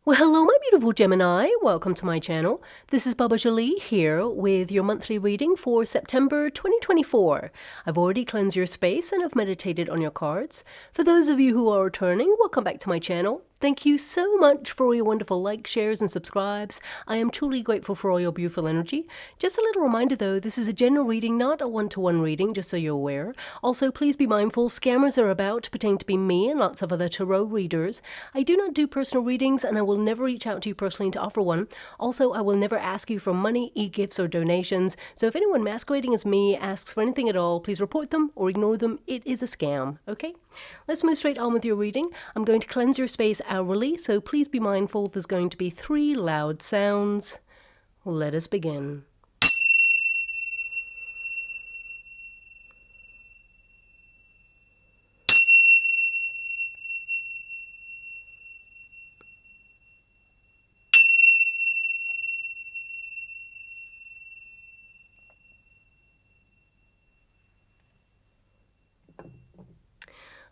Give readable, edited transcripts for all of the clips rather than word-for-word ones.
Well, hello, my beautiful Gemini. Welcome to my channel. This is Baba Jolie here with your monthly reading for September 2024. I've already cleansed your space and have meditated on your cards. For those of you who are returning, welcome back to my channel. Thank you so much for all your wonderful likes, shares, and subscribes. I am truly grateful for all your beautiful energy. Just a little reminder though, this is a general reading, not a one-to-one reading, just so you're aware. Also, please be mindful, scammers are about, pretending to be me and lots of other tarot readers. I do not do personal readings and I will never reach out to you personally to offer one. Also, I will never ask you for money, e-gifts, or donations. So if anyone masquerading as me asks for anything at all, please report them or ignore them. It is a scam, okay? Let's move straight on with your reading. I'm going to cleanse your space hourly, so please be mindful there's going to be 3 loud sounds. Let us begin.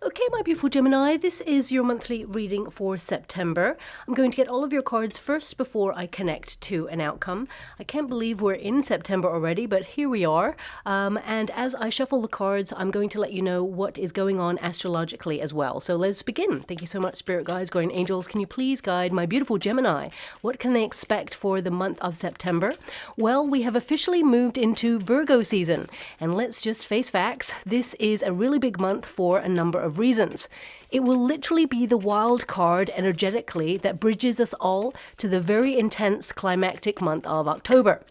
Okay, my beautiful Gemini, this is your monthly reading for September. I'm going to get all of your cards first before I connect to an outcome. I can't believe we're in September already, but here we are. And as I shuffle the cards, I'm going to let you know what is going on astrologically as well. So let's begin. Thank you so much, Spirit Guides, Guardian Angels. Can you please guide my beautiful Gemini? What can they expect for the month of September? Well, we have officially moved into Virgo season. And let's just face facts. This is a really big month for a number of reasons. It will literally be the wild card energetically that bridges us all to the very intense climactic month of October.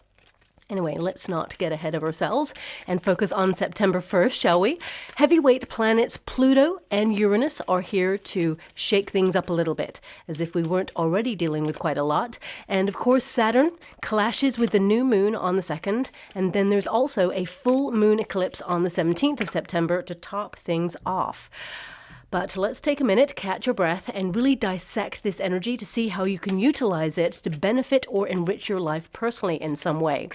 Anyway, let's not get ahead of ourselves and focus on September 1st, shall we? Heavyweight planets Pluto and Uranus are here to shake things up a little bit, as if we weren't already dealing with quite a lot. And of course, Saturn clashes with the new moon on the 2nd, and then there's also a full moon eclipse on the 17th of September to top things off. But let's take a minute, catch your breath, and really dissect this energy to see how you can utilize it to benefit or enrich your life personally in some way.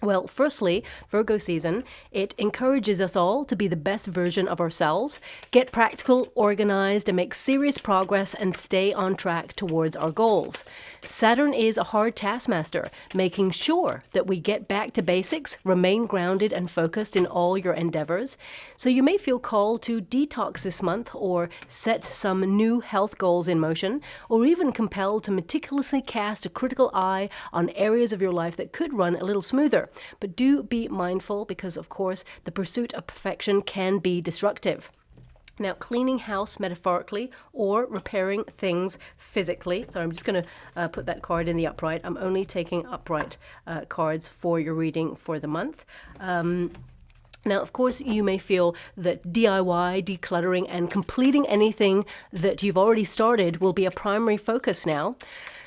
Well, firstly, Virgo season, it encourages us all to be the best version of ourselves, get practical, organized, and make serious progress and stay on track towards our goals. Saturn is a hard taskmaster, making sure that we get back to basics, remain grounded and focused in all your endeavors. So you may feel called to detox this month or set some new health goals in motion, or even compelled to meticulously cast a critical eye on areas of your life that could run a little smoother. But do be mindful because, of course, the pursuit of perfection can be destructive. Now, cleaning house metaphorically or repairing things physically. So I'm just going to put that card in the upright. I'm only taking upright cards for your reading for the month. Now, of course, you may feel that DIY, decluttering, and completing anything that you've already started will be a primary focus now.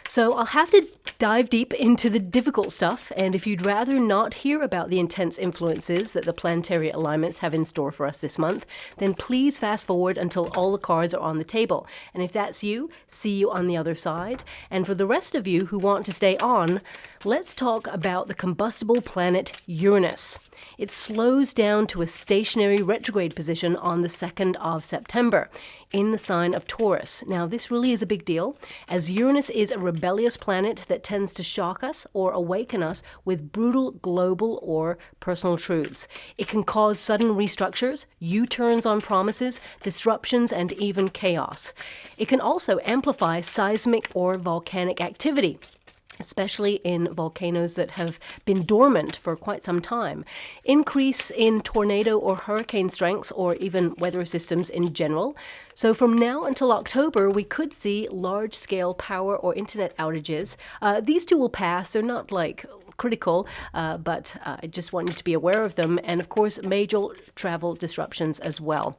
So I'll have to dive deep into the difficult stuff, and if you'd rather not hear about the intense influences that the planetary alignments have in store for us this month, then please fast forward until all the cards are on the table. And if that's you, see you on the other side. And for the rest of you who want to stay on, let's talk about the combustible planet Uranus. It slows down to a stationary retrograde position on the 2nd of September in the sign of Taurus. Now, this really is a big deal, as Uranus is a rebellious planet that tends to shock us or awaken us with brutal global or personal truths. It can cause sudden restructures, U-turns on promises, disruptions, and even chaos. It can also amplify seismic or volcanic activity, especially in volcanoes that have been dormant for quite some time. Increase in tornado or hurricane strengths or even weather systems in general. So from now until October, we could see large-scale power or internet outages. These two will pass. They're not like critical, but I just want you to be aware of them. And of course, major travel disruptions as well.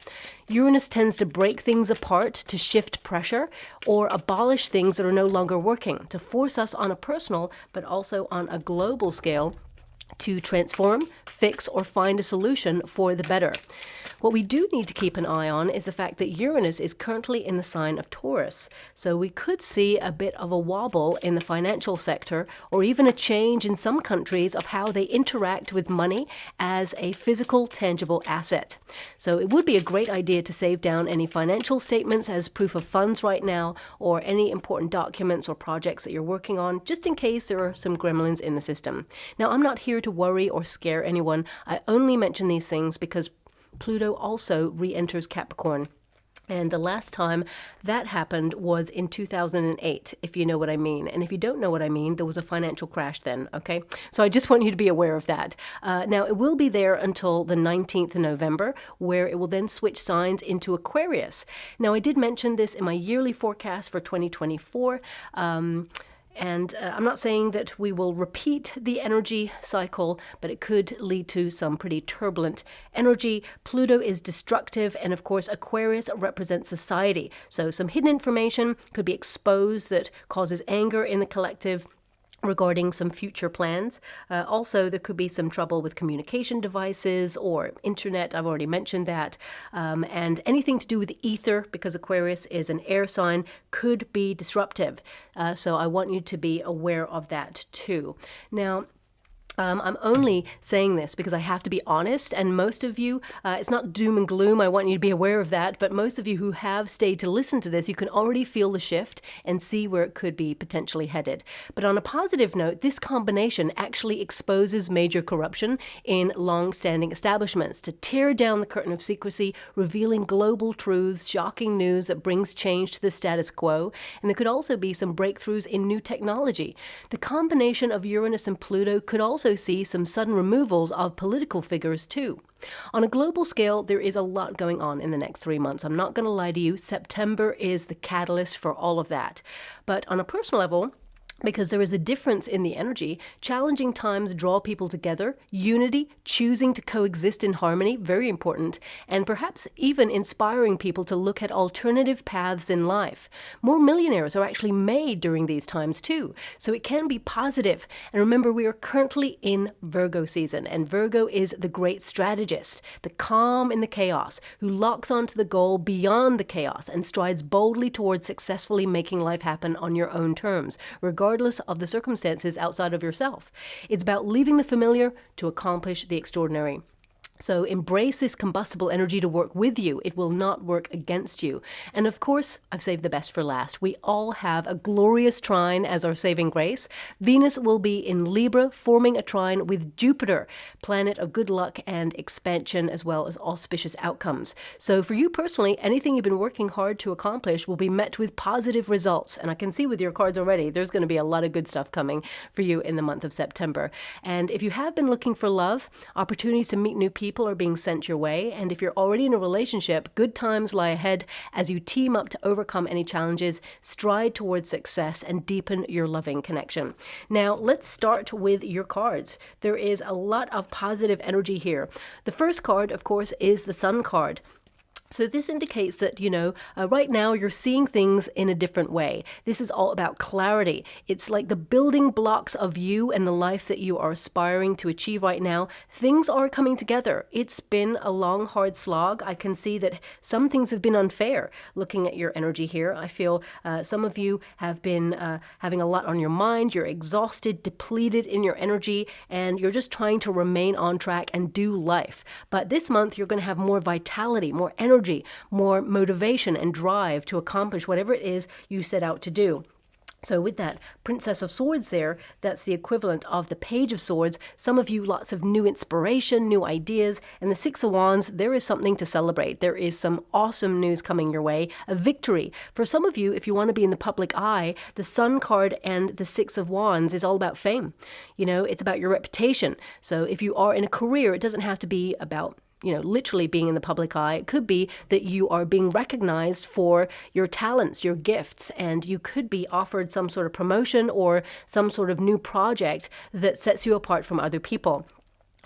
Uranus tends to break things apart to shift pressure or abolish things that are no longer working, to force us on a personal but also on a global scale to transform, fix, or find a solution for the better. What we do need to keep an eye on is the fact that Uranus is currently in the sign of Taurus. So we could see a bit of a wobble in the financial sector, or even a change in some countries of how they interact with money as a physical, tangible asset. So it would be a great idea to save down any financial statements as proof of funds right now, or any important documents or projects that you're working on, just in case there are some gremlins in the system. Now, I'm not here to worry or scare anyone. I only mention these things because Pluto also re-enters Capricorn. And the last time that happened was in 2008, if you know what I mean. And if you don't know what I mean, there was a financial crash then, okay? So I just want you to be aware of that. Now, it will be there until the 19th of November, where it will then switch signs into Aquarius. Now, I did mention this in my yearly forecast for 2024. And I'm not saying that we will repeat the energy cycle, but it could lead to some pretty turbulent energy. Pluto is destructive, and of course, Aquarius represents society. So some hidden information could be exposed that causes anger in the collective regarding some future plans. Also, there could be some trouble with communication devices or internet. I've already mentioned that. And anything to do with ether, because Aquarius is an air sign, could be disruptive. So I want you to be aware of that too. Now, I'm only saying this because I have to be honest, and most of you, it's not doom and gloom, I want you to be aware of that, but most of you who have stayed to listen to this, you can already feel the shift and see where it could be potentially headed. But on a positive note, this combination actually exposes major corruption in long-standing establishments to tear down the curtain of secrecy, revealing global truths, shocking news that brings change to the status quo, and there could also be some breakthroughs in new technology. The combination of Uranus and Pluto could also see some sudden removals of political figures too. On a global scale, there is a lot going on in the next 3 months. I'm not going to lie to you, September is the catalyst for all of that. But on a personal level, because there is a difference in the energy, challenging times draw people together, unity, choosing to coexist in harmony, very important, and perhaps even inspiring people to look at alternative paths in life. More millionaires are actually made during these times too, so it can be positive. And remember, we are currently in Virgo season, and Virgo is the great strategist, the calm in the chaos, who locks onto the goal beyond the chaos and strides boldly towards successfully making life happen on your own terms, regardless of the circumstances outside of yourself. It's about leaving the familiar to accomplish the extraordinary. So embrace this combustible energy to work with you. It will not work against you. And of course, I've saved the best for last. We all have a glorious trine as our saving grace. Venus will be in Libra, forming a trine with Jupiter, planet of good luck and expansion, as well as auspicious outcomes. So for you personally, anything you've been working hard to accomplish will be met with positive results. And I can see with your cards already, there's going to be a lot of good stuff coming for you in the month of September. And if you have been looking for love, opportunities to meet new people are being sent your way, and if you're already in a relationship, good times lie ahead as you team up to overcome any challenges, stride towards success, and deepen your loving connection. Now, let's start with your cards. There is a lot of positive energy here. The first card, of course, is the Sun card. So this indicates that, right now you're seeing things in a different way. This is all about clarity. It's like the building blocks of you and the life that you are aspiring to achieve right now. Things are coming together. It's been a long, hard slog. I can see that some things have been unfair. Looking at your energy here, I feel some of you have been having a lot on your mind. You're exhausted, depleted in your energy, and you're just trying to remain on track and do life. But this month, you're going to have more vitality, more energy, more motivation and drive to accomplish whatever it is you set out to do. So with that Princess of Swords there, that's the equivalent of the Page of Swords. Some of you, lots of new inspiration, new ideas. And the Six of Wands, there is something to celebrate. There is some awesome news coming your way, a victory. For some of you, if you want to be in the public eye, the Sun card and the Six of Wands is all about fame. It's about your reputation. So if you are in a career, it doesn't have to be about literally being in the public eye. It could be that you are being recognized for your talents, your gifts, and you could be offered some sort of promotion or some sort of new project that sets you apart from other people.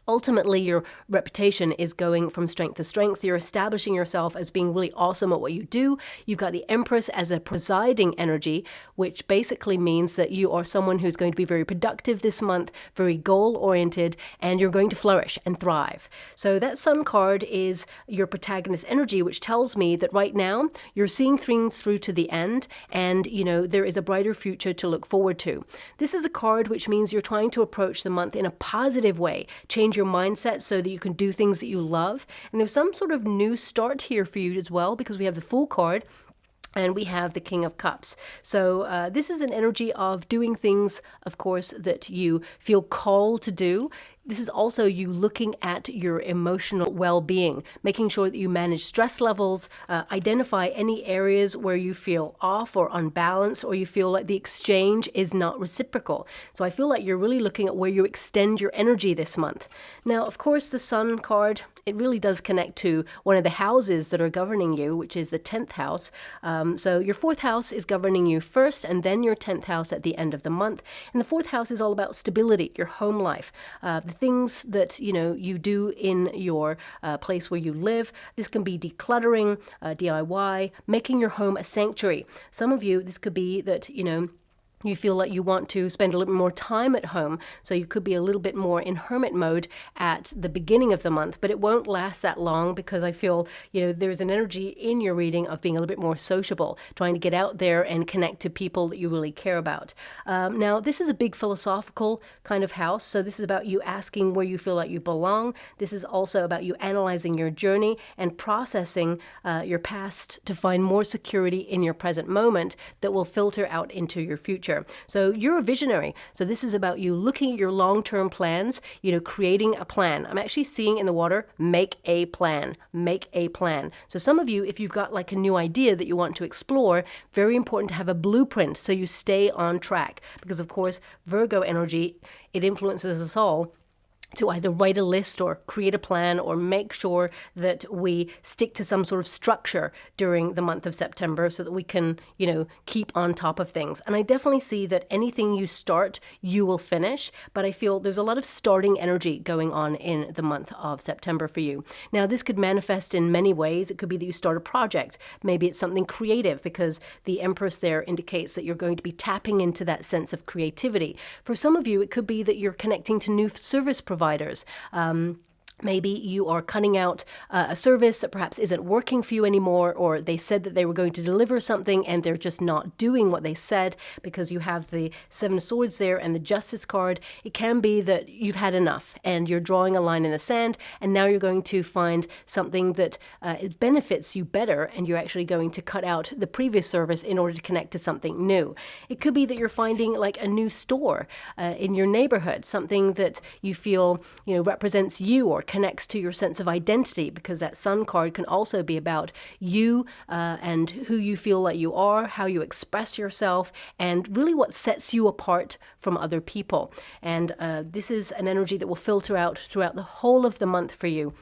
Ultimately, your reputation is going from strength to strength. You're establishing yourself as being really awesome at what you do. You've got the Empress as a presiding energy, which basically means that you are someone who's going to be very productive this month, very goal-oriented, and you're going to flourish and thrive. So that Sun card is your protagonist energy, which tells me that right now you're seeing things through to the end, and there is a brighter future to look forward to. This is a card which means you're trying to approach the month in a positive way, change your mindset so that you can do things that you love. And there's some sort of new start here for you as well, because we have the Fool card and we have the King of Cups. So this is an energy of doing things, of course, that you feel called to do. This is also you looking at your emotional well-being, making sure that you manage stress levels, identify any areas where you feel off or unbalanced, or you feel like the exchange is not reciprocal. So I feel like you're really looking at where you extend your energy this month. Now, of course, the Sun card, it really does connect to one of the houses that are governing you, which is the 10th house. So your 4th house is governing you first, and then your 10th house at the end of the month. And the 4th house is all about stability, your home life, the things that you do in your place where you live. This can be decluttering, DIY, making your home a sanctuary. Some of you, this could be that you feel like you want to spend a little bit more time at home, so you could be a little bit more in hermit mode at the beginning of the month, but it won't last that long, because I feel there's an energy in your reading of being a little bit more sociable, trying to get out there and connect to people that you really care about. Now, this is a big philosophical kind of house, so this is about you asking where you feel like you belong. This is also about you analyzing your journey and processing your past to find more security in your present moment that will filter out into your future. So you're a visionary. So this is about you looking at your long-term plans, creating a plan. I'm actually seeing in the water, make a plan, make a plan. So some of you, if you've got like a new idea that you want to explore, very important to have a blueprint so you stay on track. Because of course, Virgo energy, it influences us all to either write a list or create a plan or make sure that we stick to some sort of structure during the month of September so that we can, keep on top of things. And I definitely see that anything you start, you will finish, but I feel there's a lot of starting energy going on in the month of September for you. Now, this could manifest in many ways. It could be that you start a project. Maybe it's something creative, because the Empress there indicates that you're going to be tapping into that sense of creativity. For some of you, it could be that you're connecting to new service providers. Maybe you are cutting out a service that perhaps isn't working for you anymore, or they said that they were going to deliver something and they're just not doing what they said, because you have the Seven of Swords there and the Justice card. It can be that you've had enough and you're drawing a line in the sand, and now you're going to find something that it benefits you better, and you're actually going to cut out the previous service in order to connect to something new. It could be that you're finding like a new store in your neighborhood, something that you feel represents you or connects to your sense of identity, because that Sun card can also be about you and who you feel like you are, how you express yourself, and really what sets you apart from other people. And this is an energy that will filter out throughout the whole of the month for you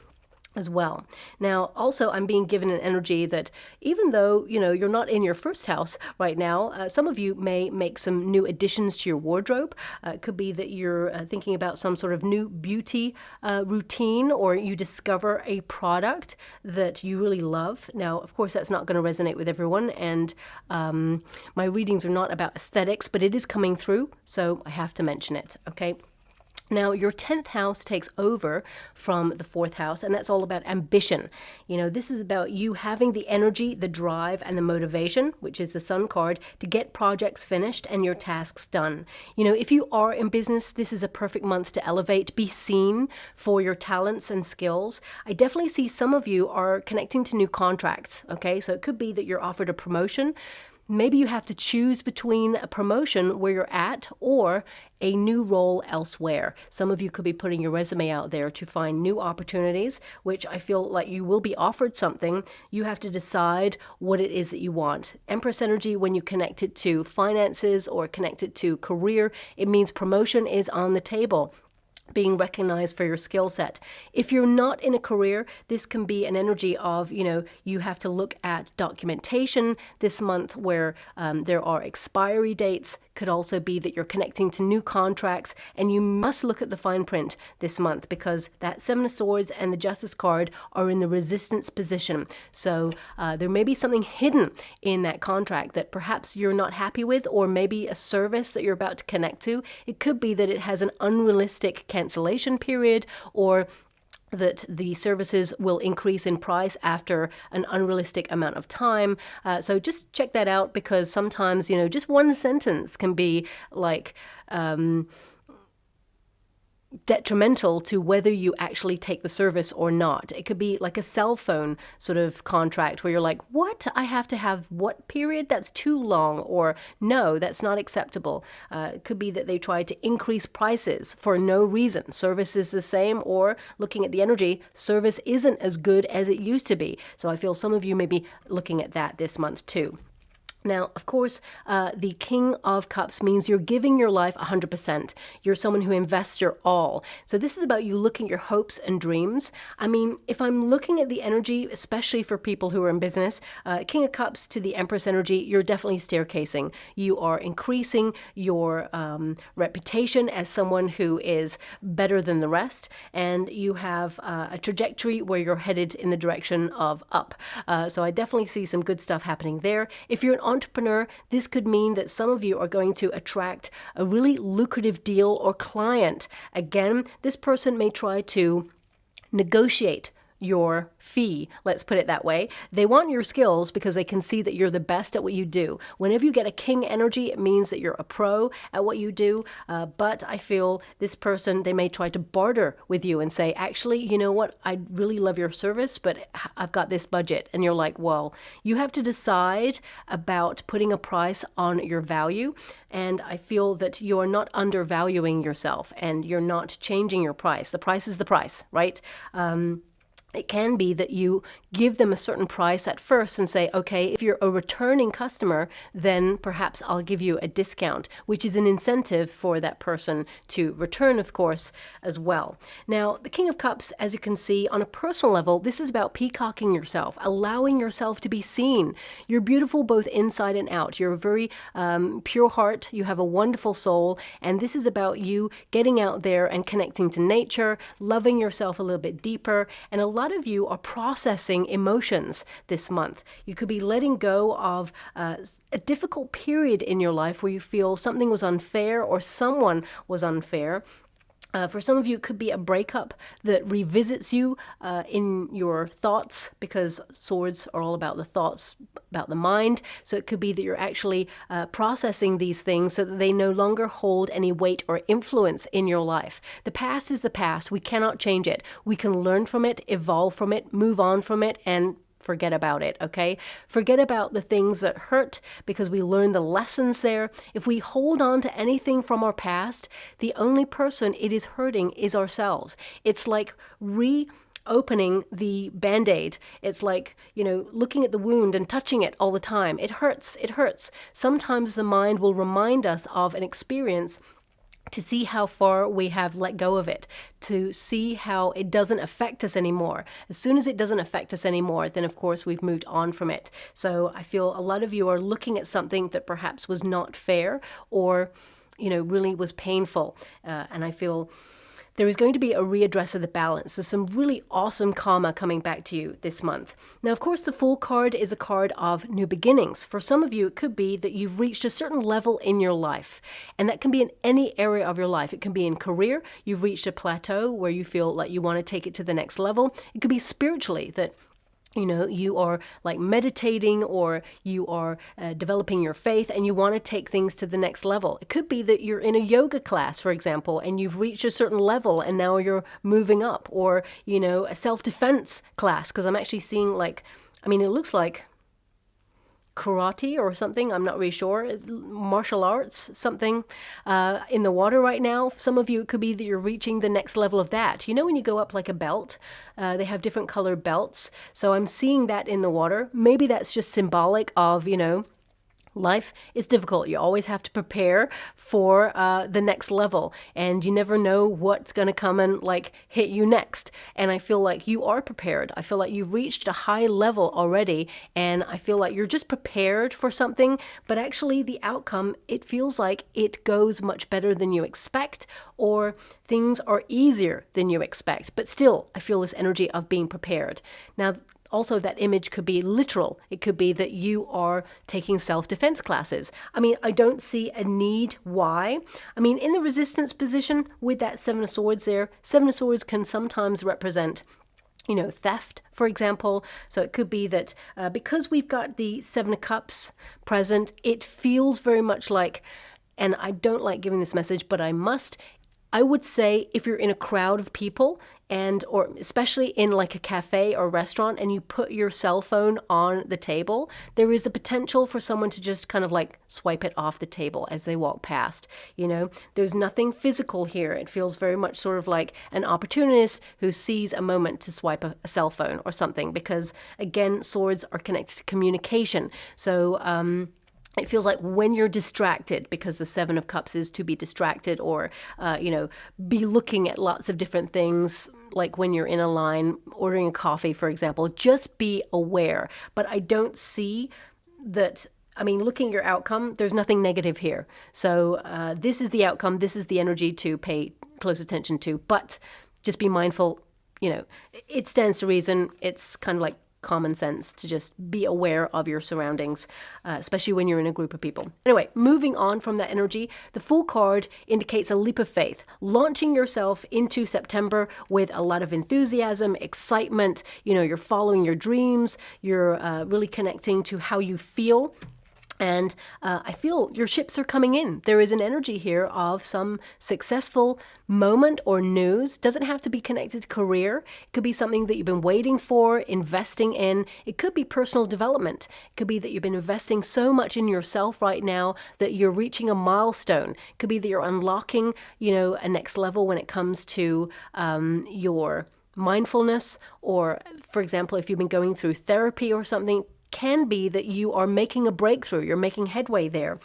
as well. Now, also, I'm being given an energy that even though, you're not in your first house right now, some of you may make some new additions to your wardrobe. It could be that you're thinking about some sort of new beauty routine, or you discover a product that you really love. Now, of course, that's not going to resonate with everyone, and my readings are not about aesthetics, but it is coming through, so I have to mention it, okay? Now, your 10th house takes over from the 4th house, and that's all about ambition. This is about you having the energy, the drive, and the motivation, which is the Sun card, to get projects finished and your tasks done. If you are in business, this is a perfect month to elevate, be seen for your talents and skills. I definitely see some of you are connecting to new contracts, okay? So it could be that you're offered a promotion. Maybe you have to choose between a promotion where you're at or a new role elsewhere. Some of you could be putting your resume out there to find new opportunities, which I feel like you will be offered something. You have to decide what it is that you want. Empress energy, when you connect it to finances or connect it to career, it means promotion is on the table. being recognized for your skill set. If you're not in a career, this can be an energy of, you have to look at documentation this month where there are expiry dates. Could also be that you're connecting to new contracts, and you must look at the fine print this month because that Seven of Swords and the Justice card are in the resistance position. So there may be something hidden in that contract that perhaps you're not happy with, or maybe a service that you're about to connect to. It could be that it has an unrealistic cancellation period, or that the services will increase in price after an unrealistic amount of time. So just check that out, because sometimes, just one sentence can be like detrimental to whether you actually take the service or not. It could be like a cell phone sort of contract where you're like, what? I have to have what period? That's too long. Or no, that's not acceptable. It could be that they try to increase prices for no reason. Service is the same, or looking at the energy, service isn't as good as it used to be. So I feel some of you may be looking at that this month too. Now, of course, the King of Cups means you're giving your life 100%. You're someone who invests your all. So this is about you looking at your hopes and dreams. I mean, if I'm looking at the energy, especially for people who are in business, King of Cups to the Empress energy, you're definitely staircasing. You are increasing your reputation as someone who is better than the rest, and you have a trajectory where you're headed in the direction of up. So I definitely see some good stuff happening there. If you're an entrepreneur, this could mean that some of you are going to attract a really lucrative deal or client. Again, this person may try to negotiate your fee, let's put it that way. They want your skills because they can see that you're the best at what you do. Whenever you get a king energy, it means that you're a pro at what you do. But I feel this person, they may try to barter with you and say, actually, you know what? I really love your service, but I've got this budget. And you're like, well, you have to decide about putting a price on your value. And I feel that you're not undervaluing yourself and you're not changing your price. The price is the price, right? It can be that you give them a certain price at first and say, okay, if you're a returning customer, then perhaps I'll give you a discount, which is an incentive for that person to return, of course, as well. Now, the King of Cups, as you can see, on a personal level, this is about peacocking yourself, allowing yourself to be seen. You're beautiful both inside and out. You're a very pure heart. You have a wonderful soul. And this is about you getting out there and connecting to nature, loving yourself a little bit deeper. And a lot of you are processing emotions this month. You could be letting go of a difficult period in your life where you feel something was unfair or someone was unfair. For some of you, it could be a breakup that revisits you in your thoughts, because swords are all about the thoughts, about the mind. So it could be that you're actually processing these things so that they no longer hold any weight or influence in your life. The past is the past. We cannot change it. We can learn from it, evolve from it, move on from it, and forget about it, okay? Forget about the things that hurt, because we learn the lessons there. If we hold on to anything from our past, the only person it is hurting is ourselves. It's like reopening the Band-Aid. It's like, looking at the wound and touching it all the time. It hurts. It hurts. Sometimes the mind will remind us of an experience to see how far we have let go of it, to see how it doesn't affect us anymore. As soon as it doesn't affect us anymore, then of course we've moved on from it. So I feel a lot of you are looking at something that perhaps was not fair or, really was painful. And I feel there is going to be a readdress of the balance. So some really awesome karma coming back to you this month. Now, of course, the Fool card is a card of new beginnings. For some of you, it could be that you've reached a certain level in your life. And that can be in any area of your life. It can be in career. You've reached a plateau where you feel like you want to take it to the next level. It could be spiritually, that you are like meditating, or you are developing your faith and you want to take things to the next level. It could be that you're in a yoga class, for example, and you've reached a certain level and now you're moving up, or, a self-defense class, because I'm actually seeing it looks like karate or something. I'm not really sure. Martial arts, something in the water right now. Some of you, it could be that you're reaching the next level of that. When you go up like a belt, they have different colored belts. So I'm seeing that in the water. Maybe that's just symbolic of, Life is difficult. You always have to prepare for the next level, and you never know what's going to come and like hit you next. And I feel like you are prepared. I feel like you've reached a high level already, and I feel like you're just prepared for something, but actually the outcome, it feels like it goes much better than you expect, or things are easier than you expect. But still, I feel this energy of being prepared. Now, also, that image could be literal. It could be that you are taking self-defense classes. I mean, I don't see a need why. I mean, in the resistance position with that Seven of Swords there, Seven of Swords can sometimes represent, you know, theft, for example. So it could be that because we've got the Seven of Cups present, it feels very much like, and I don't like giving this message, but I would say if you're in a crowd of people, and or especially in like a cafe or restaurant, and you put your cell phone on the table, there is a potential for someone to just kind of like swipe it off the table as they walk past. You know, there's nothing physical here. It feels very much sort of like an opportunist who sees a moment to swipe a cell phone or something, because again, swords are connected to communication. So it feels like when you're distracted, because the Seven of Cups is to be distracted, or, you know, be looking at lots of different things, like when you're in a line ordering a coffee, for example, just be aware. But I don't see that. I mean, looking at your outcome, there's nothing negative here. So this is the outcome. This is the energy to pay close attention to. But just be mindful, you know, it stands to reason. It's kind of like common sense to just be aware of your surroundings, especially when you're in a group of people. Anyway, moving on from that energy, the Fool card indicates a leap of faith, launching yourself into September with a lot of enthusiasm, excitement. You know, you're following your dreams, you're really connecting to how you feel. And I feel your ships are coming in. There is an energy here of some successful moment or news. Doesn't have to be connected to career. It could be something that you've been waiting for, investing in. It could be personal development. It could be that you've been investing so much in yourself right now that you're reaching a milestone. It could be that you're unlocking, you know, a next level when it comes to your mindfulness. Or, for example, if you've been going through therapy or something, can be that you are making a breakthrough, you're making headway there.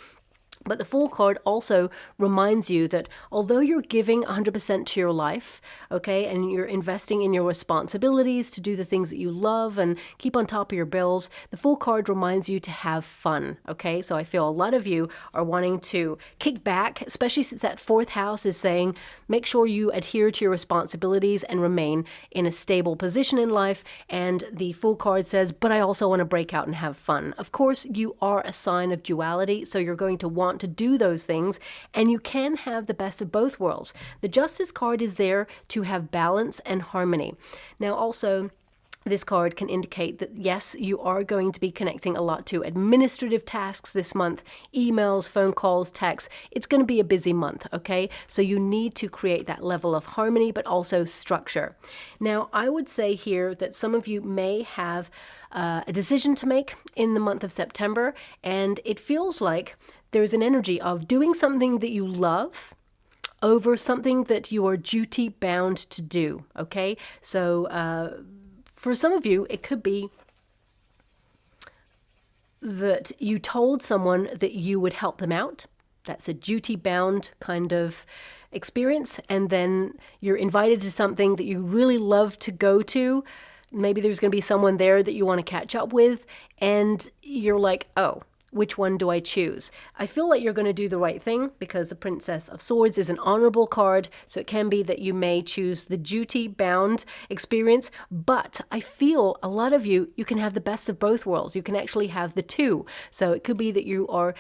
But the Fool card also reminds you that although you're giving 100% to your life, okay, and you're investing in your responsibilities to do the things that you love and keep on top of your bills, the Fool card reminds you to have fun, okay? So I feel a lot of you are wanting to kick back, especially since that fourth house is saying, make sure you adhere to your responsibilities and remain in a stable position in life. And the Fool card says, but I also want to break out and have fun. Of course, you are a sign of duality, so you're going to want to do those things, and you can have the best of both worlds. The Justice card is there to have balance and harmony. Now also, this card can indicate that yes, you are going to be connecting a lot to administrative tasks this month, emails, phone calls, texts. It's going to be a busy month, okay? So you need to create that level of harmony, but also structure. Now, I would say here that some of you may have a decision to make in the month of September, and it feels like there's an energy of doing something that you love over something that you are duty bound to do, okay? So for some of you, it could be that you told someone that you would help them out. That's a duty bound kind of experience. And then you're invited to something that you really love to go to. Maybe there's going to be someone there that you want to catch up with, and you're like, oh, which one do I choose? I feel like you're going to do the right thing, because the Princess of Swords is an honorable card. So it can be that you may choose the duty-bound experience. But I feel a lot of you can have the best of both worlds. You can actually have the two. So it could be that you are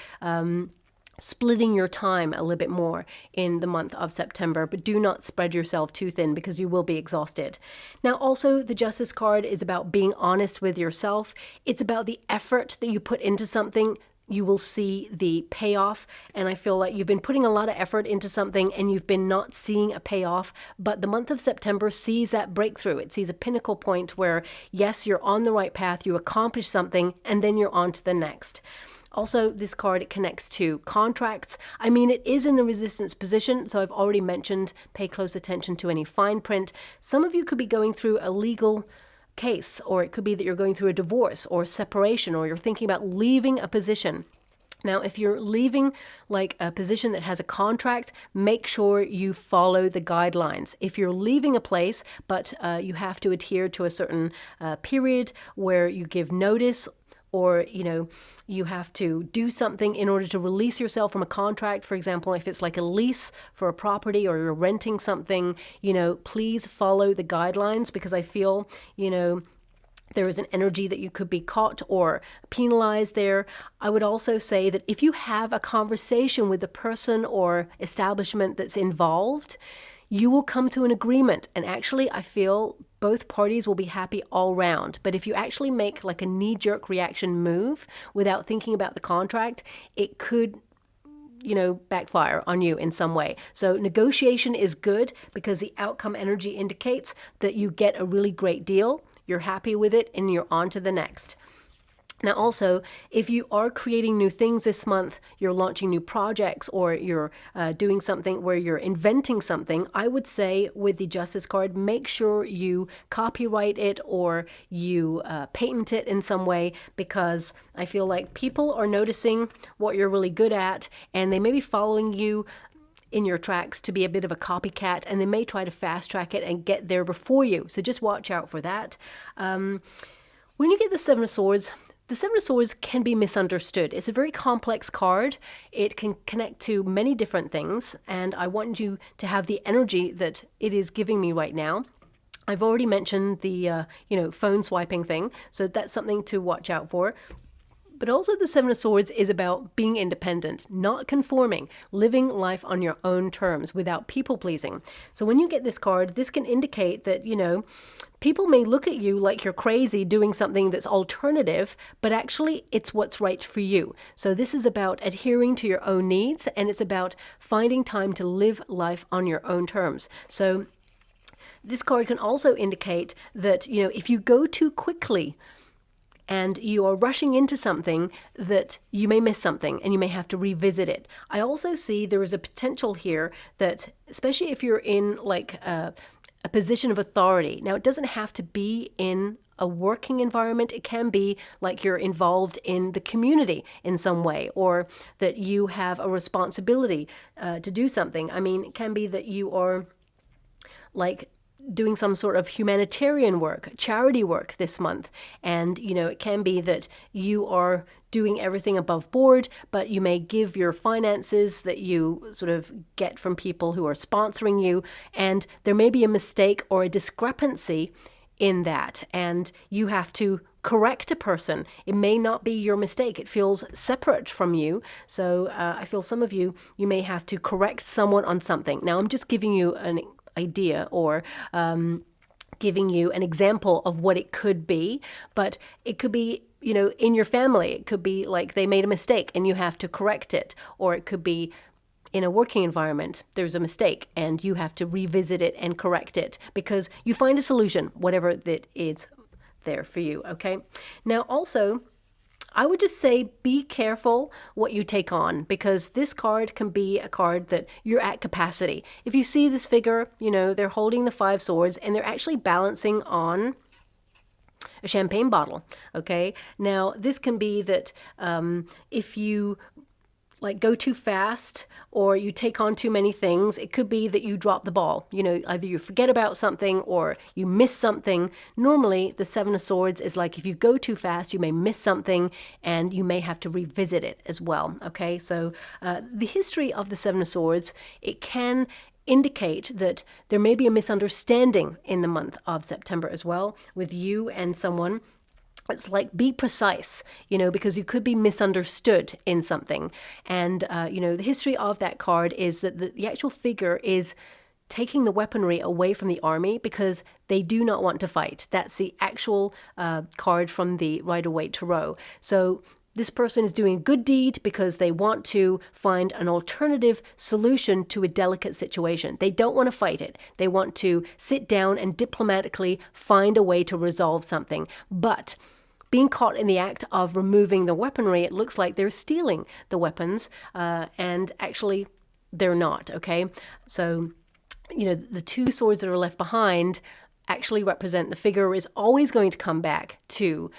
splitting your time a little bit more in the month of September, but do not spread yourself too thin, because you will be exhausted. Now, also, the Justice card is about being honest with yourself. It's about the effort that you put into something. You will see the payoff, and I feel like you've been putting a lot of effort into something and you've been not seeing a payoff, but the month of September sees that breakthrough. It sees a pinnacle point where, yes, you're on the right path, you accomplish something, and then you're on to the next. Also, this card, it connects to contracts. I mean, it is in the resistance position, so I've already mentioned pay close attention to any fine print. Some of you could be going through a legal case, or it could be that you're going through a divorce or separation, or you're thinking about leaving a position. Now, if you're leaving like a position that has a contract, make sure you follow the guidelines. If you're leaving a place, but you have to adhere to a certain period where you give notice, or, you know, you have to do something in order to release yourself from a contract. For example, if it's like a lease for a property or you're renting something, you know, please follow the guidelines, because I feel, you know, there is an energy that you could be caught or penalized there. I would also say that if you have a conversation with the person or establishment that's involved, you will come to an agreement. And actually, I feel both parties will be happy all round. But if you actually make like a knee-jerk reaction move without thinking about the contract, it could, you know, backfire on you in some way. So negotiation is good, because the outcome energy indicates that you get a really great deal. You're happy with it, and you're on to the next. Now also, if you are creating new things this month, you're launching new projects, or you're doing something where you're inventing something, I would say with the Justice card, make sure you copyright it or you patent it in some way, because I feel like people are noticing what you're really good at, and they may be following you in your tracks to be a bit of a copycat, and they may try to fast track it and get there before you. So just watch out for that. When you get the Seven of Swords can be misunderstood. It's a very complex card. It can connect to many different things, and I want you to have the energy that it is giving me right now. I've already mentioned the phone swiping thing, so that's something to watch out for. But also the Seven of Swords is about being independent, not conforming, living life on your own terms without people pleasing. So when you get this card, this can indicate that, you know, people may look at you like you're crazy doing something that's alternative, but actually it's what's right for you. So this is about adhering to your own needs, and it's about finding time to live life on your own terms. So this card can also indicate that, you know, if you go too quickly and you are rushing into something, that you may miss something and you may have to revisit it. I also see there is a potential here that, especially if you're in like a position of authority. Now, it doesn't have to be in a working environment. It can be like you're involved in the community in some way, or that you have a responsibility to do something. I mean, it can be that you are like doing some sort of humanitarian work, charity work this month. And, you know, it can be that you are doing everything above board, but you may give your finances that you sort of get from people who are sponsoring you. And there may be a mistake or a discrepancy in that, and you have to correct a person. It may not be your mistake. It feels separate from you. So I feel some of you may have to correct someone on something. Now, I'm just giving you an idea, or giving you an example of what it could be, but it could be, you know, in your family. It could be like they made a mistake and you have to correct it, or it could be in a working environment, there's a mistake and you have to revisit it and correct it, because you find a solution, whatever that is there for you, okay? Now also, I would just say be careful what you take on, because this card can be a card that you're at capacity. If you see this figure, you know, they're holding the Five Swords and they're actually balancing on a champagne bottle, okay? Now, this can be that if you like go too fast or you take on too many things, it could be that you drop the ball. You know, either you forget about something or you miss something. Normally, the Seven of Swords is like if you go too fast, you may miss something and you may have to revisit it as well. Okay, so the history of the Seven of Swords, it can indicate that there may be a misunderstanding in the month of September as well with you and someone. It's like, be precise, you know, because you could be misunderstood in something. And, you know, the history of that card is that the actual figure is taking the weaponry away from the army because they do not want to fight. That's the actual card from the Rider-Waite Tarot. So this person is doing a good deed because they want to find an alternative solution to a delicate situation. They don't want to fight it. They want to sit down and diplomatically find a way to resolve something. But being caught in the act of removing the weaponry, it looks like they're stealing the weapons, and actually they're not, okay? So, you know, the two swords that are left behind actually represent the figure is always going to come back to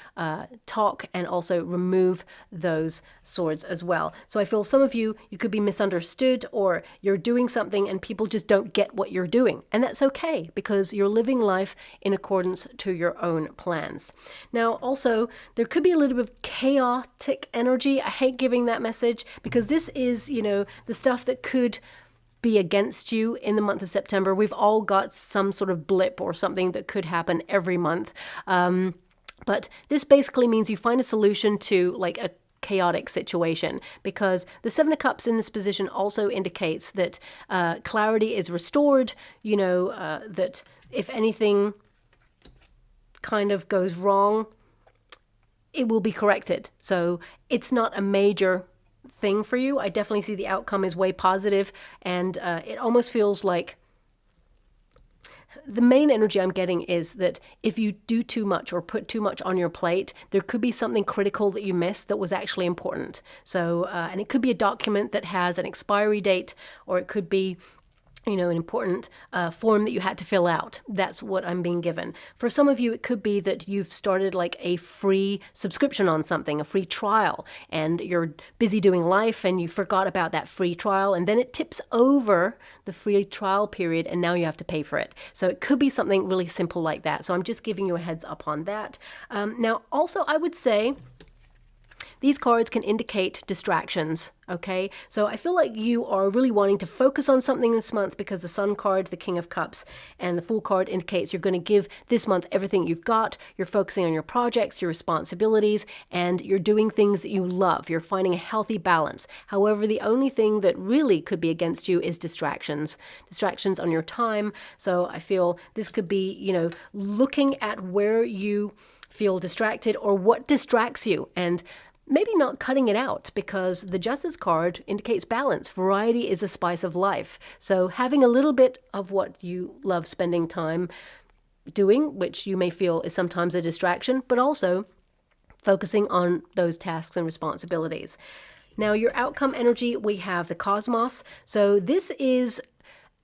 talk and also remove those swords as well. So I feel some of you could be misunderstood, or you're doing something and people just don't get what you're doing. And that's okay, because you're living life in accordance to your own plans. Now, also, there could be a little bit of chaotic energy. I hate giving that message, because this is, the stuff that could be against you in the month of September. We've all got some sort of blip or something that could happen every month. But this basically means you find a solution to like a chaotic situation, because the Seven of Cups in this position also indicates that clarity is restored, that if anything kind of goes wrong, it will be corrected. So it's not a major thing for you. I definitely see the outcome is way positive, and it almost feels like the main energy I'm getting is that if you do too much or put too much on your plate, there could be something critical that you missed that was actually important. So, and it could be a document that has an expiry date, or it could be an important form that you had to fill out. That's what I'm being given. For some of you, it could be that you've started like a free subscription on something, a free trial, and you're busy doing life and you forgot about that free trial, and then it tips over the free trial period and now you have to pay for it. So it could be something really simple like that. So I'm just giving you a heads up on that. Now, also, I would say these cards can indicate distractions, okay? So I feel like you are really wanting to focus on something this month, because the Sun card, the King of Cups, and the Fool card indicates you're going to give this month everything you've got. You're focusing on your projects, your responsibilities, and you're doing things that you love. You're finding a healthy balance. However, the only thing that really could be against you is distractions on your time. So I feel this could be, looking at where you feel distracted or what distracts you, and maybe not cutting it out, because the Justice card indicates balance. Variety is a spice of life. So having a little bit of what you love spending time doing, which you may feel is sometimes a distraction, but also focusing on those tasks and responsibilities. Now, your outcome energy, we have the Cosmos. So this is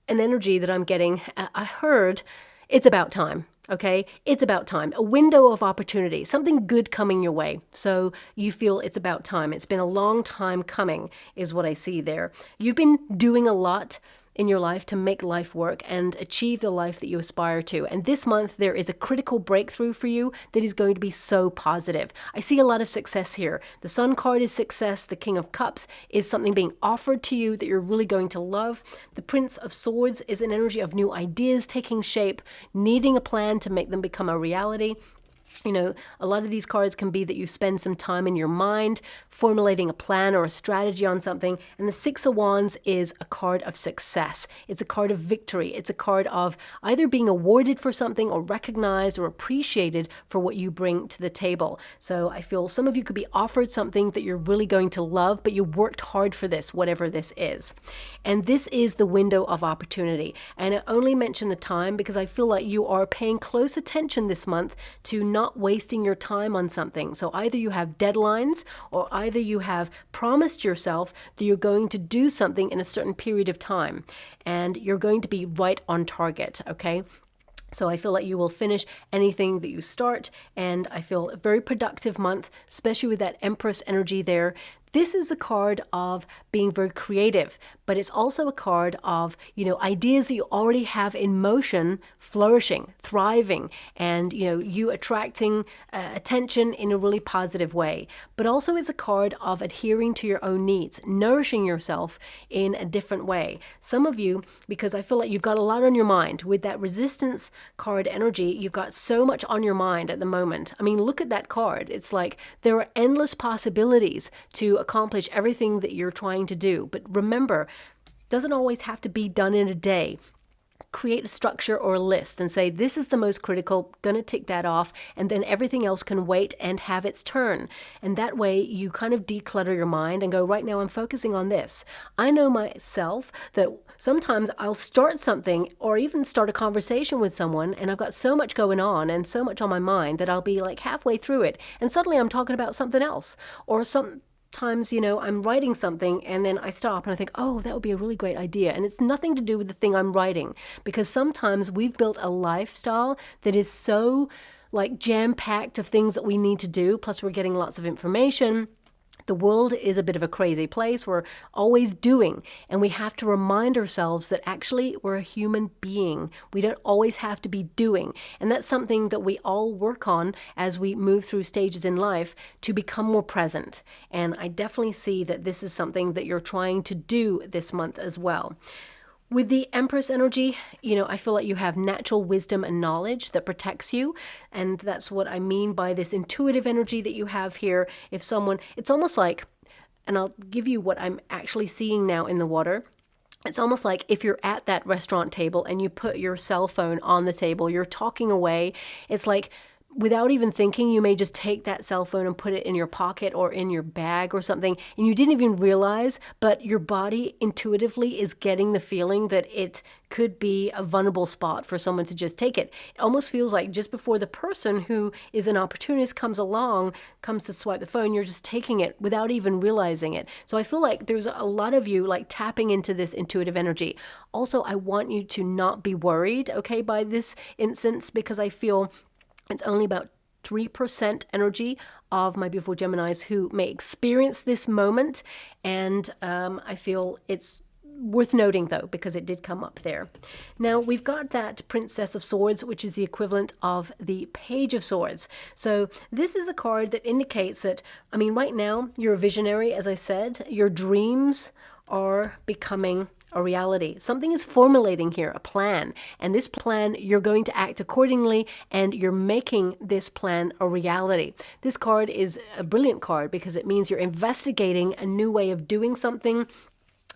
an energy that I'm getting. I heard it's about time. Okay, it's about time. A window of opportunity, something good coming your way. So you feel it's about time. It's been a long time coming, is what I see there. You've been doing a lot in your life to make life work and achieve the life that you aspire to. And this month, there is a critical breakthrough for you that is going to be so positive. I see a lot of success here. The Sun card is success. The King of Cups is something being offered to you that you're really going to love. The Prince of Swords is an energy of new ideas taking shape, needing a plan to make them become a reality. A lot of these cards can be that you spend some time in your mind formulating a plan or a strategy on something. And the Six of Wands is a card of success. It's a card of victory. It's a card of either being awarded for something or recognized or appreciated for what you bring to the table. So I feel some of you could be offered something that you're really going to love, but you worked hard for this, whatever this is. And this is the window of opportunity. And I only mention the time because I feel like you are paying close attention this month to not wasting your time on something. So either you have deadlines, or either you have promised yourself that you're going to do something in a certain period of time, and you're going to be right on target, okay? So I feel like you will finish anything that you start, and I feel a very productive month, especially with that Empress energy there. This is a card of being very creative, but it's also a card of, ideas that you already have in motion, flourishing, thriving, and, you attracting attention in a really positive way. But also it's a card of adhering to your own needs, nourishing yourself in a different way. Some of you, because I feel like you've got a lot on your mind with that Resistance card energy, you've got so much on your mind at the moment. I mean, look at that card. It's like there are endless possibilities to accomplish everything that you're trying to do. But remember, it doesn't always have to be done in a day. Create a structure or a list and say, this is the most critical, gonna tick that off, and then everything else can wait and have its turn. And that way you kind of declutter your mind and go, right now I'm focusing on this. I know myself that sometimes I'll start something or even start a conversation with someone, and I've got so much going on and so much on my mind that I'll be like halfway through it, and suddenly I'm talking about something else, or times, you know, I'm writing something and then I stop and I think, oh, that would be a really great idea. And it's nothing to do with the thing I'm writing, because sometimes we've built a lifestyle that is so like jam-packed of things that we need to do. Plus we're getting lots of information. The world is a bit of a crazy place. We're always doing, and we have to remind ourselves that actually we're a human being. We don't always have to be doing. And that's something that we all work on as we move through stages in life to become more present. And I definitely see that this is something that you're trying to do this month as well. With the Empress energy, you know, I feel like you have natural wisdom and knowledge that protects you. And that's what I mean by this intuitive energy that you have here. If someone, it's almost like, and I'll give you what I'm actually seeing now in the water. It's almost like if you're at that restaurant table and you put your cell phone on the table, you're talking away. It's like, without even thinking, you may just take that cell phone and put it in your pocket or in your bag or something, and you didn't even realize, but your body intuitively is getting the feeling that it could be a vulnerable spot for someone to just take it. It almost feels like just before the person who is an opportunist comes to swipe the phone, you're just taking it without even realizing it. So I feel like there's a lot of you like tapping into this intuitive energy. Also, I want you to not be worried, okay, by this instance, because I feel it's only about 3% energy of my beautiful Geminis who may experience this moment. And I feel it's worth noting, though, because it did come up there. Now, we've got that Princess of Swords, which is the equivalent of the Page of Swords. So this is a card that indicates that, I mean, right now, you're a visionary, as I said. Your dreams are becoming a reality. Something is formulating here, a plan. And this plan, you're going to act accordingly, and you're making this plan a reality. This card is a brilliant card because it means you're investigating a new way of doing something.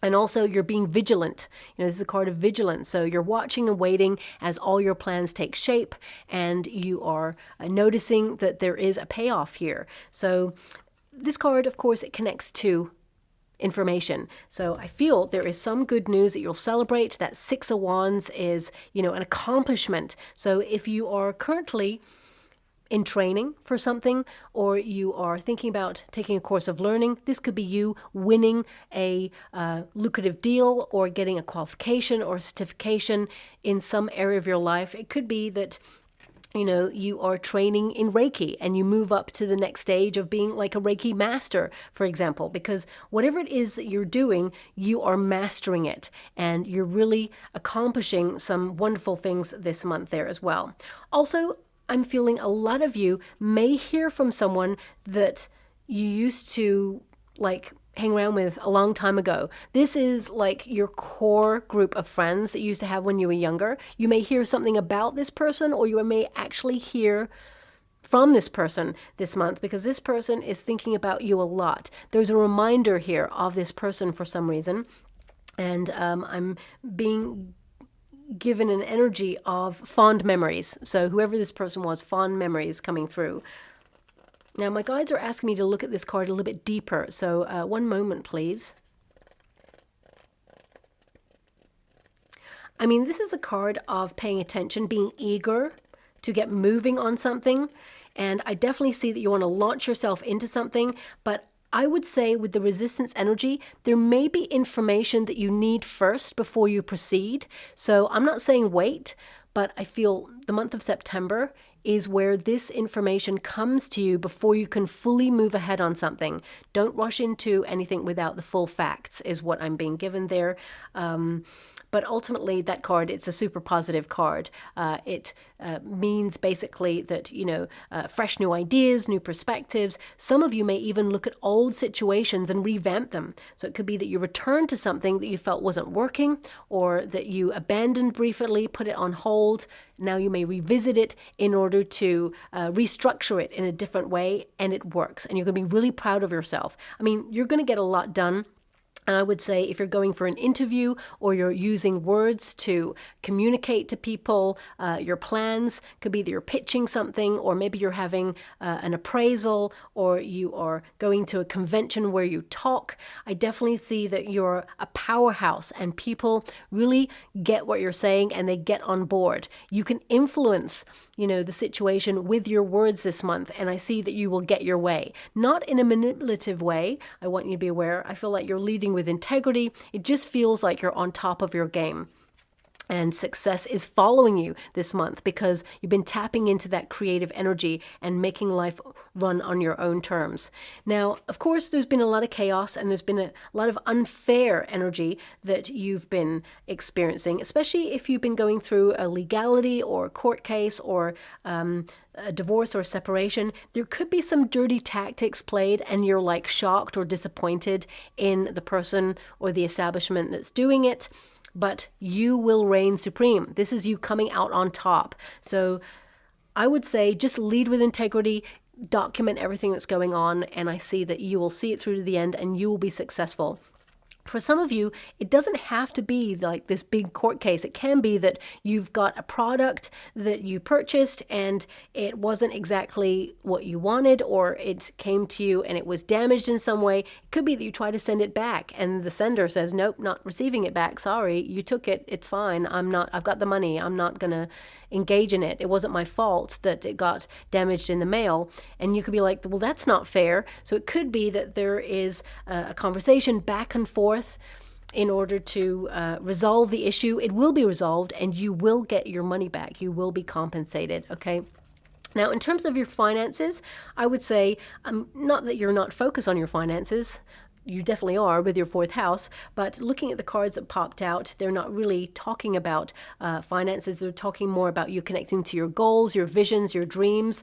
And also you're being vigilant. You know, this is a card of vigilance. So you're watching and waiting as all your plans take shape, and you are noticing that there is a payoff here. So this card, of course, it connects to information. So I feel there is some good news that you'll celebrate. That Six of Wands is, you know, an accomplishment. So if you are currently in training for something, or you are thinking about taking a course of learning, this could be you winning a lucrative deal or getting a qualification or certification in some area of your life. It could be that, you know, you are training in Reiki and you move up to the next stage of being like a Reiki master, for example, because whatever it is that you're doing, you are mastering it and you're really accomplishing some wonderful things this month there as well. Also, I'm feeling a lot of you may hear from someone that you used to like hang around with a long time ago. This is like your core group of friends that you used to have when you were younger. You may hear something about this person, or you may actually hear from this person this month, because this person is thinking about you a lot. There's a reminder here of this person for some reason. And I'm being given an energy of fond memories. So whoever this person was, fond memories coming through. Now, my guides are asking me to look at this card a little bit deeper. So one moment, please. I mean, this is a card of paying attention, being eager to get moving on something. And I definitely see that you want to launch yourself into something. But I would say with the resistance energy, there may be information that you need first before you proceed. So I'm not saying wait, but I feel the month of September is where this information comes to you before you can fully move ahead on something. Don't rush into anything without the full facts is what I'm being given there. But ultimately, that card, it's a super positive card. It means basically that, you know, fresh new ideas, new perspectives. Some of you may even look at old situations and revamp them. So it could be that you return to something that you felt wasn't working, or that you abandoned briefly, put it on hold. Now you may revisit it in order to restructure it in a different way, and it works. And you're going to be really proud of yourself. I mean, you're going to get a lot done. And I would say if you're going for an interview or you're using words to communicate to people your plans, could be that you're pitching something, or maybe you're having an appraisal, or you are going to a convention where you talk. I definitely see that you're a powerhouse and people really get what you're saying and they get on board. You can influence, the situation with your words this month, and I see that you will get your way. Not in a manipulative way. I want you to be aware. I feel like you're leading with integrity. It just feels like you're on top of your game. And success is following you this month because you've been tapping into that creative energy and making life run on your own terms. Now, of course, there's been a lot of chaos and there's been a lot of unfair energy that you've been experiencing, especially if you've been going through a legality or a court case or a divorce or separation. There could be some dirty tactics played and you're like shocked or disappointed in the person or the establishment that's doing it. But you will reign supreme. This is you coming out on top. So I would say just lead with integrity, document everything that's going on, and I see that you will see it through to the end and you will be successful. For some of you, it doesn't have to be like this big court case. It can be that you've got a product that you purchased and it wasn't exactly what you wanted, or it came to you and it was damaged in some way. It could be that you try to send it back and the sender says, nope, not receiving it back. Sorry, you took it. It's fine. I've got the money. I'm not going to engage in it. It wasn't my fault that it got damaged in the mail. And you could be like, well, that's not fair. So it could be that there is a conversation back and forth in order to resolve the issue. It will be resolved and you will get your money back. You will be compensated. Okay. Now, in terms of your finances, I would say, not that you're not focused on your finances. You definitely are with your fourth house, but looking at the cards that popped out, they're not really talking about finances. They're talking more about you connecting to your goals, your visions, your dreams,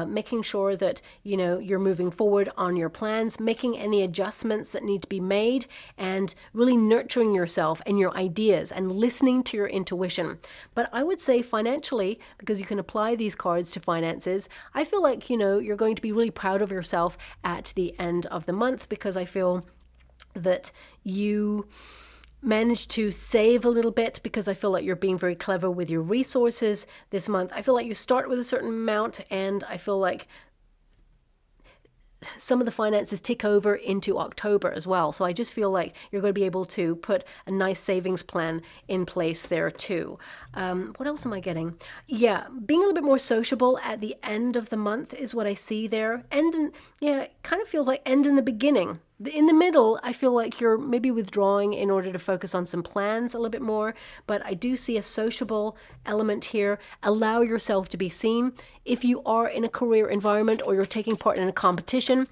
making sure that, you're moving forward on your plans, making any adjustments that need to be made, and really nurturing yourself and your ideas and listening to your intuition. But I would say financially, because you can apply these cards to finances, I feel like, you're going to be really proud of yourself at the end of the month, because I feel that you managed to save a little bit, because I feel like you're being very clever with your resources this month. I feel like you start with a certain amount, and I feel like some of the finances tick over into October as well. So I just feel like you're going to be able to put a nice savings plan in place there too. What else am I getting? Yeah, being a little bit more sociable at the end of the month is what I see there. It kind of feels like end in the beginning. In the middle, I feel like you're maybe withdrawing in order to focus on some plans a little bit more, but I do see a sociable element here. Allow yourself to be seen. If you are in a career environment or you're taking part in a competition,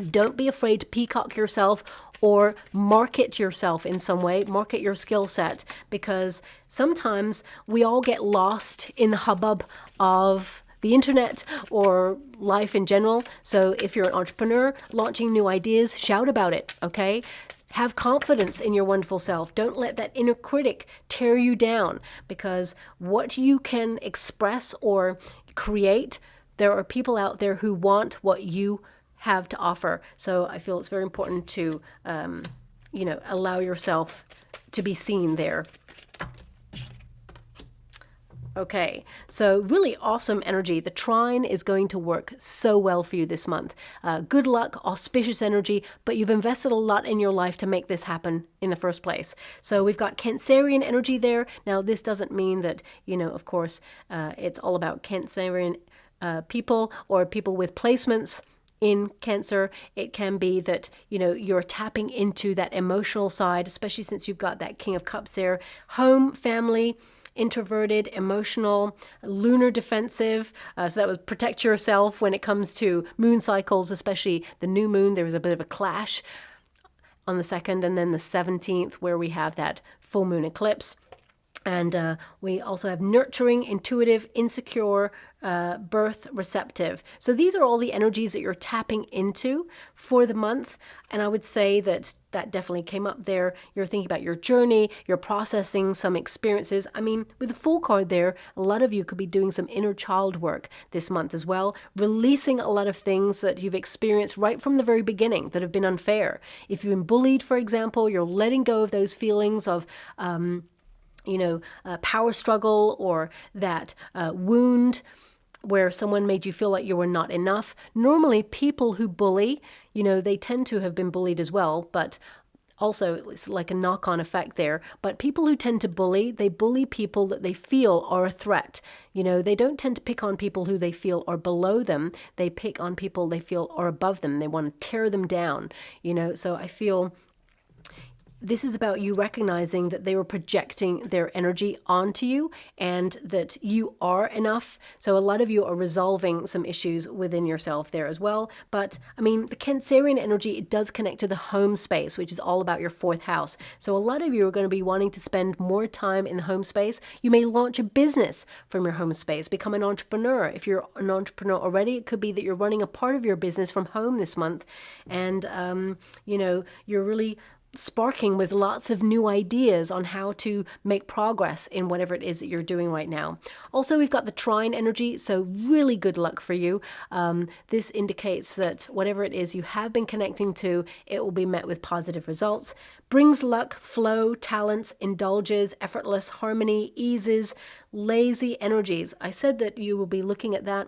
don't be afraid to peacock yourself or market yourself in some way, market your skill set, because sometimes we all get lost in the hubbub of the internet or life in general. So if you're an entrepreneur launching new ideas, shout about it, okay? Have confidence in your wonderful self. Don't let that inner critic tear you down, because what you can express or create, there are people out there who want what you have to offer. So I feel it's very important to, allow yourself to be seen there. Okay, so really awesome energy. The trine is going to work so well for you this month. Good luck, auspicious energy, but you've invested a lot in your life to make this happen in the first place. So we've got Cancerian energy there. Now, this doesn't mean that, of course, it's all about Cancerian people or people with placements in Cancer. It can be that, you're tapping into that emotional side, especially since you've got that King of Cups there. Home, family, introverted, emotional, lunar defensive. So that would protect yourself when it comes to moon cycles, especially the new moon. There was a bit of a clash on the 2nd and then the 17th where we have that full moon eclipse. And we also have nurturing, intuitive, insecure, birth, receptive. So these are all the energies that you're tapping into for the month. And I would say that that definitely came up there. You're thinking about your journey, you're processing some experiences. I mean, with the Fool card there, a lot of you could be doing some inner child work this month as well, releasing a lot of things that you've experienced right from the very beginning that have been unfair. If you've been bullied, for example, you're letting go of those feelings of power struggle, or that wound where someone made you feel like you were not enough. Normally, people who bully, they tend to have been bullied as well, but also it's like a knock-on effect there. But people who tend to bully, they bully people that they feel are a threat. They don't tend to pick on people who they feel are below them. They pick on people they feel are above them. They want to tear them down, So I feel this is about you recognizing that they were projecting their energy onto you and that you are enough. So a lot of you are resolving some issues within yourself there as well. But I mean, the Cancerian energy, it does connect to the home space, which is all about your 4th house. So a lot of you are going to be wanting to spend more time in the home space. You may launch a business from your home space, become an entrepreneur. If you're an entrepreneur already, it could be that you're running a part of your business from home this month. And, you're really sparking with lots of new ideas on how to make progress in whatever it is that you're doing right now. Also, we've got the trine energy, so really good luck for you. This indicates that whatever it is you have been connecting to, it will be met with positive results. Brings luck, flow, talents, indulges, effortless, harmony, eases, lazy energies. I said that you will be looking at that.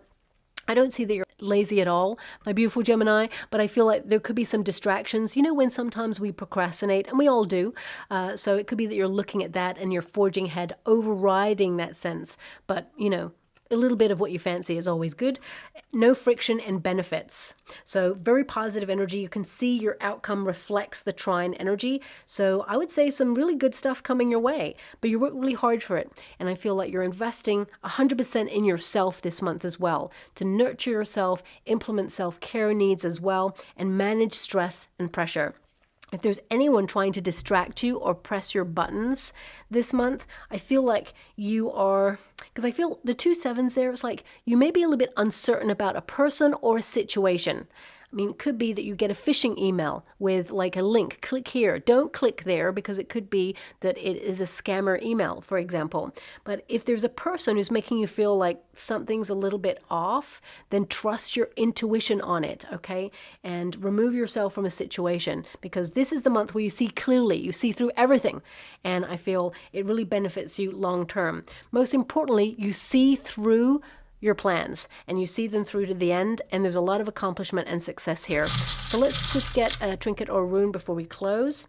I don't see that you're lazy at all, my beautiful Gemini, but I feel like there could be some distractions. When sometimes we procrastinate, and we all do. So it could be that you're looking at that and you're forging ahead, overriding that sense. But, a little bit of what you fancy is always good. No friction and benefits. So very positive energy. You can see your outcome reflects the trine energy. So I would say some really good stuff coming your way, but you work really hard for it. And I feel like you're investing 100% in yourself this month as well, to nurture yourself, implement self-care needs as well, and manage stress and pressure. If there's anyone trying to distract you or press your buttons this month, I feel like you are, because I feel the 2 sevens there, it's like you may be a little bit uncertain about a person or a situation. I mean, it could be that you get a phishing email with like a link, click here. Don't click there, because it could be that it is a scammer email, for example. But if there's a person who's making you feel like something's a little bit off, then trust your intuition on it, okay? And remove yourself from a situation, because this is the month where you see clearly, you see through everything. And I feel it really benefits you long term. Most importantly, you see through your plans and you see them through to the end, and there's a lot of accomplishment and success here. So let's just get a trinket or a rune before we close.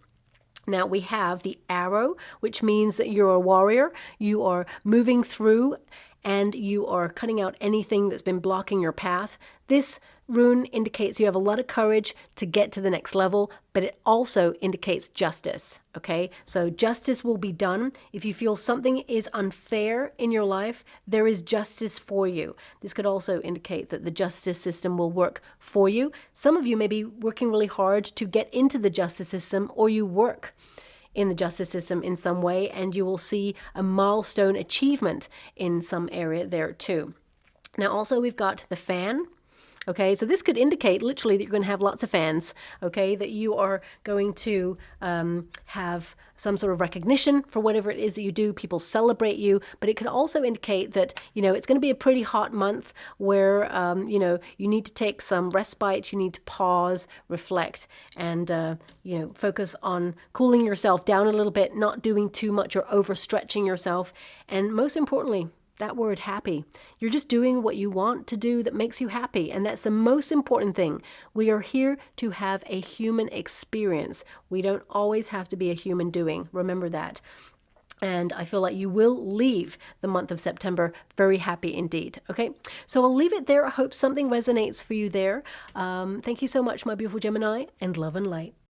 Now we have the arrow, which means that you're a warrior. You are moving through and you are cutting out anything that's been blocking your path. This rune indicates you have a lot of courage to get to the next level, but it also indicates justice, okay? So justice will be done. If you feel something is unfair in your life, there is justice for you. This could also indicate that the justice system will work for you. Some of you may be working really hard to get into the justice system, or you work in the justice system in some way, and you will see a milestone achievement in some area there too. Now also we've got the fan. Okay, so this could indicate literally that you're going to have lots of fans, okay, that you are going to have some sort of recognition for whatever it is that you do. People celebrate you, but it could also indicate that, it's going to be a pretty hot month where, you need to take some respite, you need to pause, reflect, and, focus on cooling yourself down a little bit, not doing too much or overstretching yourself, and most importantly, that word happy. You're just doing what you want to do that makes you happy. And that's the most important thing. We are here to have a human experience. We don't always have to be a human doing. Remember that. And I feel like you will leave the month of September very happy indeed. Okay, so I'll leave it there. I hope something resonates for you there. Thank you so much, my beautiful Gemini, and love and light.